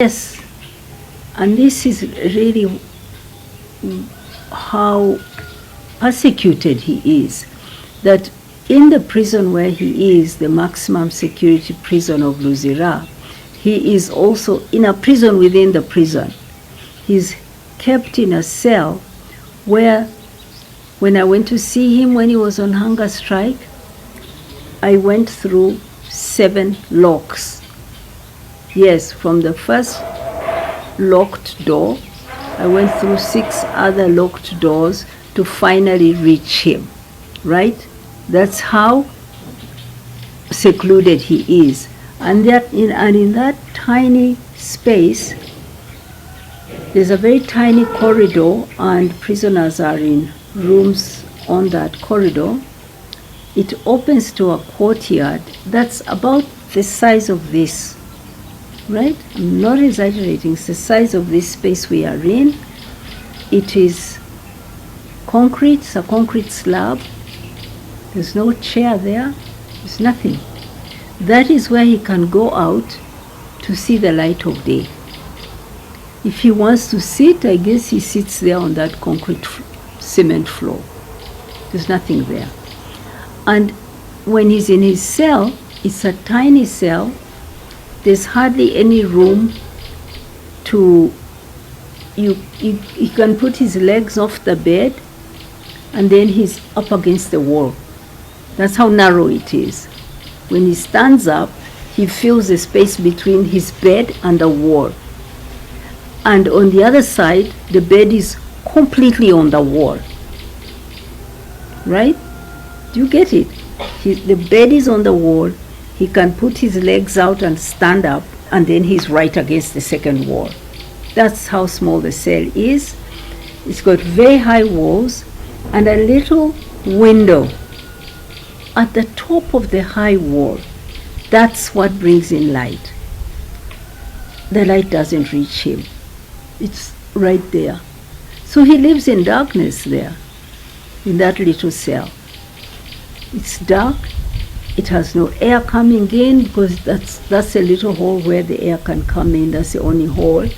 Yes, and this is really how persecuted he is, that in the prison where he is, the maximum security prison of Luzira, he is also in a prison within the prison. He's kept in a cell where, when I went to see him when he was on hunger strike, I went through 7 locks. Yes, from the first locked door, I went through 6 other locked doors to finally reach him, right? That's how secluded he is. And in that tiny space, there's a very tiny corridor, and prisoners are in rooms on that corridor. It opens to a courtyard that's about the size of this, right? I'm not exaggerating. It's the size of this space we are in. It is concrete. It's a concrete slab. There's no chair there. There's nothing. That is where he can go out to see the light of day. If he wants to sit, I guess he sits there on that concrete cement floor. There's nothing there. And when he's in his cell, it's a tiny cell. There's hardly any room to, he can put his legs off the bed, and then he's up against the wall. That's how narrow it is. When he stands up, he feels the space between his bed and the wall. And on the other side, the bed is completely on the wall. Right? Do you get it? The bed is on the wall. He can put his legs out and stand up, and then he's right against the second wall. That's how small the cell is. It's got very high walls and a little window at the top of the high wall. That's what brings in light. The light doesn't reach him. It's right there. So he lives in darkness there, in that little cell. It's dark. It has no air coming in, because that's a little hole where the air can come in. That's the only hole.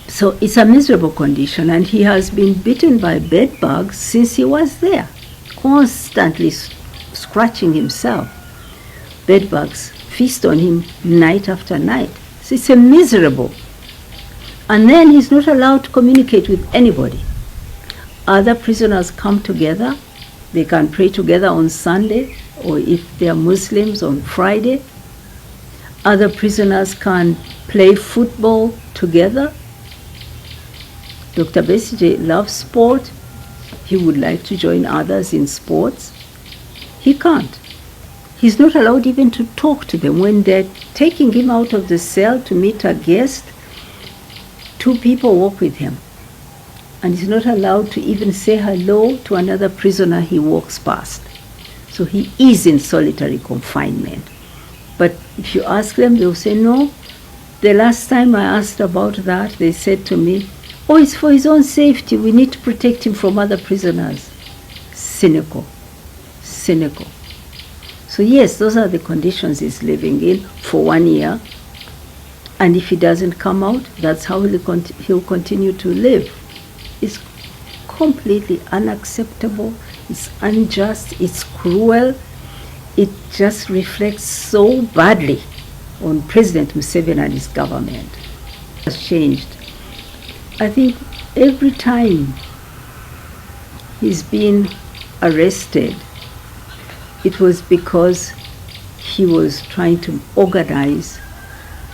So it's a miserable condition, and he has been bitten by bed bugs since he was there, constantly scratching himself. Bed bugs feast on him night after night. So it's a miserable. And then he's not allowed to communicate with anybody. Other prisoners come together. They can pray together on Sunday, or if they are Muslims, on Friday. Other prisoners can play football together. Dr. Besigye loves sport. He would like to join others in sports. He can't. He's not allowed even to talk to them. When they're taking him out of the cell to meet a guest, 2 people walk with him. And he's not allowed to even say hello to another prisoner he walks past. So he is in solitary confinement. But if you ask them, they'll say no. The last time I asked about that, they said to me, oh, it's for his own safety. We need to protect him from other prisoners. Cynical. Cynical. So yes, those are the conditions he's living in for 1 year. And if he doesn't come out, that's how he'll continue to live. It's completely unacceptable. It's unjust. It's cruel. It just reflects so badly on President Museveni and his government. It has changed. I think every time he's been arrested, it was because he was trying to organize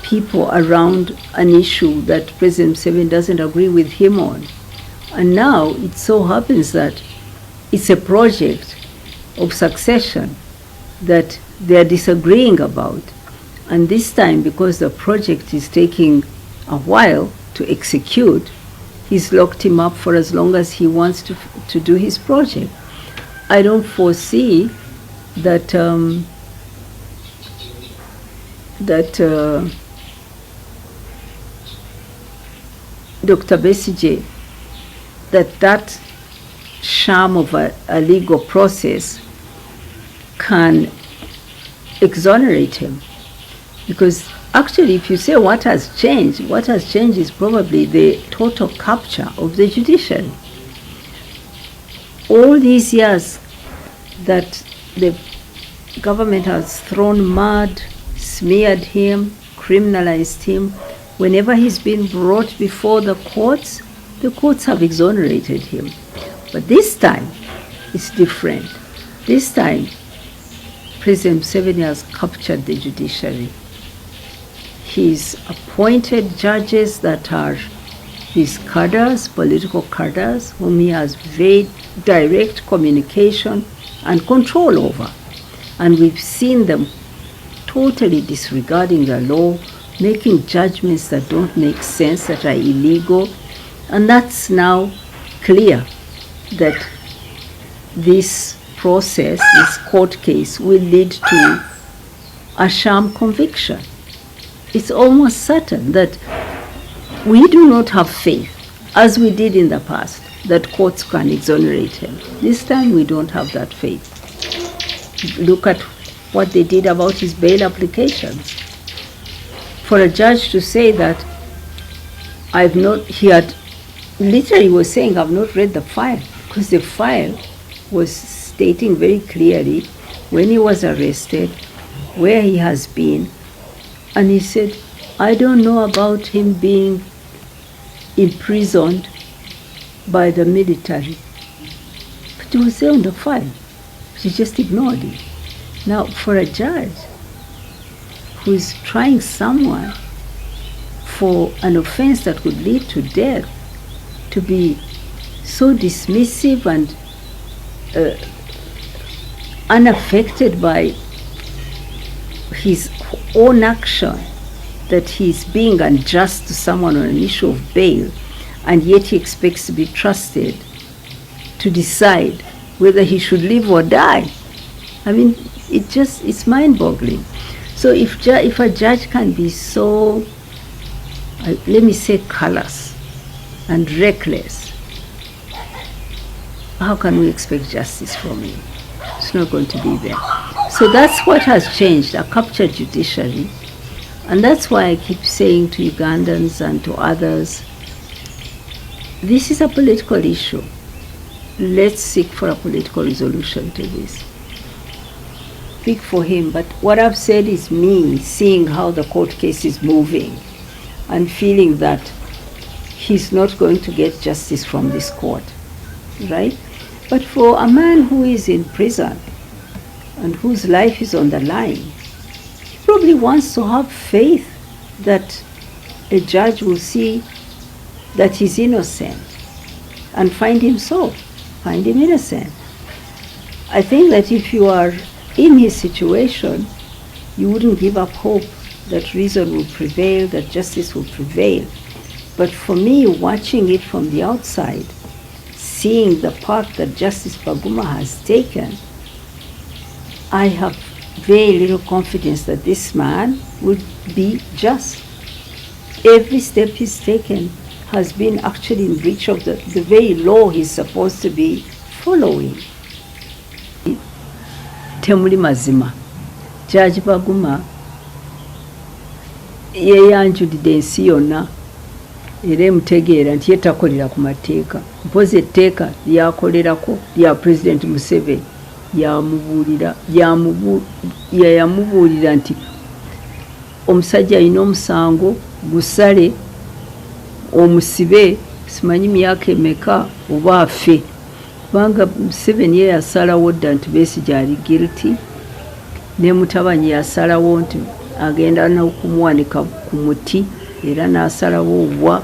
people around an issue that President Museveni doesn't agree with him on. And now it so happens that it's a project of succession that they're disagreeing about. And this time, because the project is taking a while to execute, he's locked him up for as long as he wants to do his project. I don't foresee that Dr. Besigye, that sham of a legal process can exonerate him, because actually, if you say what has changed is probably the total capture of the judiciary. All these years that the government has thrown mud, smeared him, criminalized him, whenever he's been brought before the courts have exonerated him. But this time, it's different. This time, President Museveni has captured the judiciary. He's appointed judges that are his cadres, political cadres, whom he has very direct communication and control over. And we've seen them totally disregarding the law, making judgments that don't make sense, that are illegal. And that's now clear that this process, this court case, will lead to a sham conviction. It's almost certain that we do not have faith, as we did in the past, that courts can exonerate him. This time we don't have that faith. Look at what they did about his bail applications. For a judge to say that he had literally was saying, I've not read the file, because the file was stating very clearly when he was arrested, where he has been, and he said, I don't know about him being imprisoned by the military. But it was there on the file. She just ignored it. Now, for a judge who is trying someone for an offense that could lead to death, to be so dismissive and unaffected by his own action, that he's being unjust to someone on an issue of bail, and yet he expects to be trusted to decide whether he should live or die. I mean, it's mind-boggling. So if a judge can be so, let me say, callous and reckless, how can we expect justice from him? It's not going to be there. So that's what has changed, a captured judiciary. And that's why I keep saying to Ugandans and to others, this is a political issue. Let's seek for a political resolution to this. Speak for him, but what I've said is me seeing how the court case is moving and feeling that he's not going to get justice from this court, right? But for a man who is in prison and whose life is on the line, he probably wants to have faith that a judge will see that he's innocent and find him so, find him innocent. I think that if you are in his situation, you wouldn't give up hope that reason will prevail, that justice will prevail. But for me, watching it from the outside, seeing the path that Justice Baguma has taken, I have very little confidence that this man would be just. Every step he's taken has been actually in breach of the very law he's supposed to be following. Temuli mazima. Judge Baguma yeyanjulidde ensi yonna era emutegeera nti yetakolera ku mateeka. Mpozi etteeka lyakolerako lya President Museveni yamubuulira nti omusajja alina omusango gusale omusibe, simanyi myaka emeka oba afe. Kubanga Museveni ye yasalawo dda nti Besigye ali guilty, ne Mutabanyi yasalawo nti agenda n'okumuwanika ku muti era n'asalawo obwa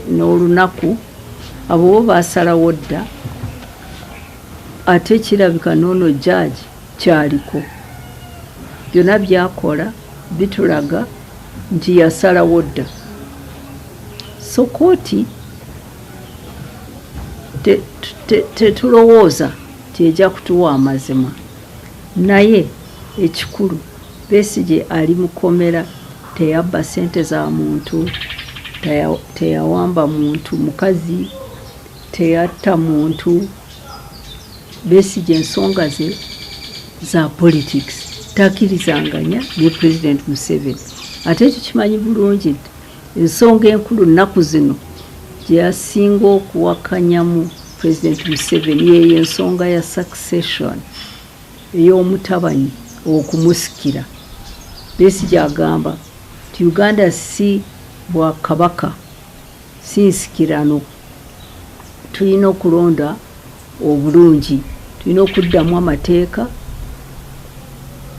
n'olunaku. Abo bo baasalawo dda, ate kirabika n'ono judge kyaliko. Byonna byakola bitulaga nti yasalawo dda. So kooti tetulowooza tyejja kutuwa amazima, naye ekikulu Besigye ali mukomera, teyabba sente za muntu, teyawamba muntu mukazi, teyatta muntu. Besigye ensonga ze za politics takkirizanganya ne President Museveni. ate tukimanyi bulungi ensonga enkulu nnaku zino gyeyasinga okuwakanyamu President Museveni yeyo ensonga ya succession ey'omutabanyi okumusikira. Besigye agamba nti Uganda si bwakabaka, si nsikirano, tulina okulonda obulungi, tulina okuddamu amateeka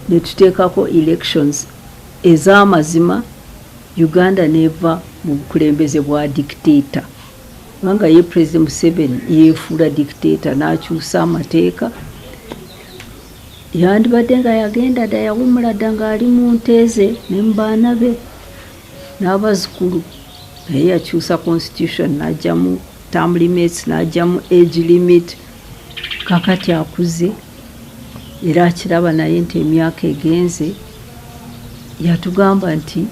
ne tuteekako elections ez'amazima. Uganda neva mu bukulembeze bwa dictator, kubanga ye President Museveni yeefuula dictator n'akyusa amateeka. Yandibadde nga yagenda dda yawumula dda ng'ali mu nteeze ne mu baana be n'abazzukulu, naye yakyusa constitution n'ajjamu term limits, n'ajjamu age limit. Kakati akuze era akiraba naye nti emyaka egenze, yatugamba nti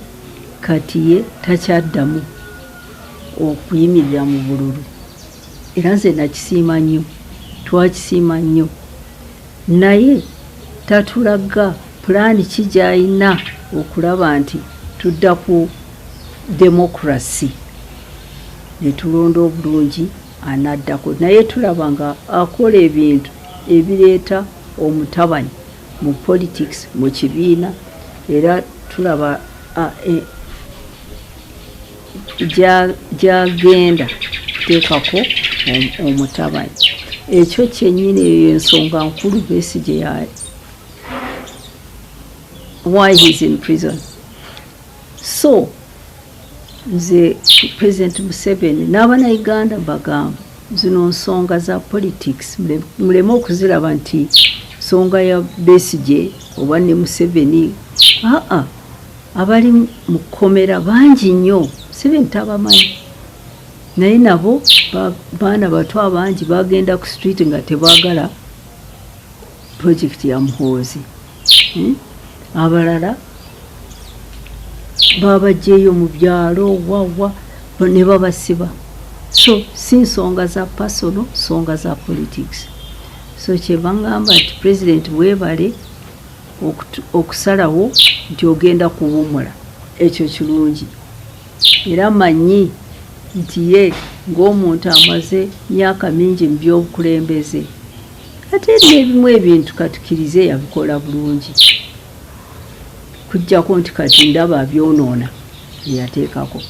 kati ye takyaddamu okuyimirira mu bululu. Era nze nakisiima nnyo, twakisiima nnyo, naye tatulaga pulaani ki gy'alina okulaba nti tudda ku demokrasi ne tulonda obulungi anaddako. Naye tulaba nga akola ebintu ebireeta omutabanyi mu politics, mu kibiina, era tulaba gyagenda kuteekako omutabanyi. Ekyo kyennyini eyo ensonga nkulu Besigye yayo, why he's in prison. So nze President Museveni n'Abannayuganda mbagamba zino nsonga za politics muleme okuziraba nti nsonga ya Besigye oba ne Museveni. Abali mu kkomera bangi nnyo, Museveni tabamanyi, naye nabo baana bato abangi bagenda ku street nga tebaagala project ya Muhoozi. Abalala babagyeyo mu byalo wawa ne babasiba. So si nsonga za personal, nsonga za politics. So kyebangamba nti President weebale okusalawo nti ogenda kuwumula, ekyo kirungi. Era manyi nti ye ng'omuntu amaze myaka mingi mu by'obukulembeze, ate n'ebimu ebintu katukirize yabikola bulungi, kujjako nti kati ndaba abyonoona byeyateekako.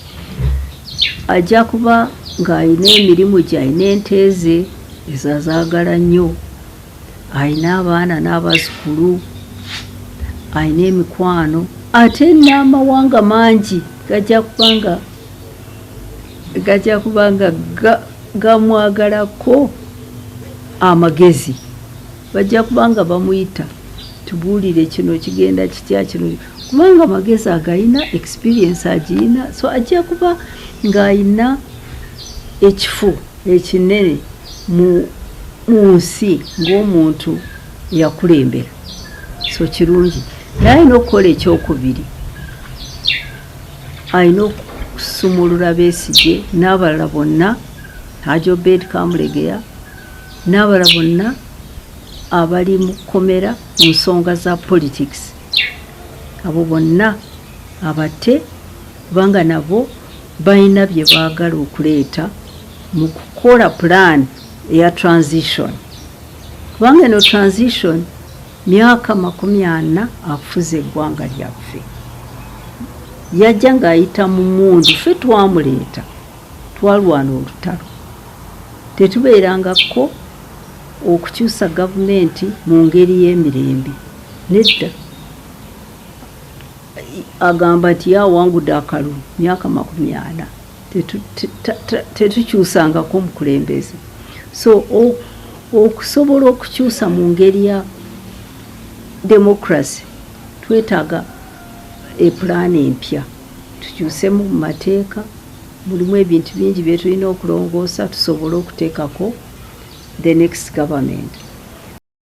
Ajja kuba ng'alina emirimu gye, alina ente ze ezazaagala nnyo, alina abaana n'abazzukulu, alina emikwano, ate n'amawanga mangi gajja kubanga gamwagalako amagezi. Bajja kubanga bamuyita, tubuulire kino kigenda kitya kino, kubanga amagezi agalina, experience agirina. So ajja kuba ng'alina ekifo ekinene mu nsi ng'omuntu yakulembera. So kirungi, naye alina okukola ekyokubiri, alina okusumulula Besigye n'abalala bonna, Haji Obed Kamulegeya n'abalala bonna abali mu kkomera mu nsonga za politics. Abo bonna abate, kubanga nabo balina bye baagala okuleeta mu kukola plan eya transition. Kubanga eno transition myaka 40 afuze eggwanga lyaffe. Yajja ng'ayita mu mmundu, ffe twamuleeta, twalwana olutalo. Tetubeerangako okukyusa gavumenti mu ngeri y'emirembe. Nedda agamba nti yawangudde akalulu myaka 40, tetukyusangako omukulembeze. So okusobola okukyusa mu ngeri ya demokrasi twetaaga epulaani empya, tukyusemu mu mateeka, mulimu ebintu bingi bye tulina okulongoosa tusobole okuteekako the next government.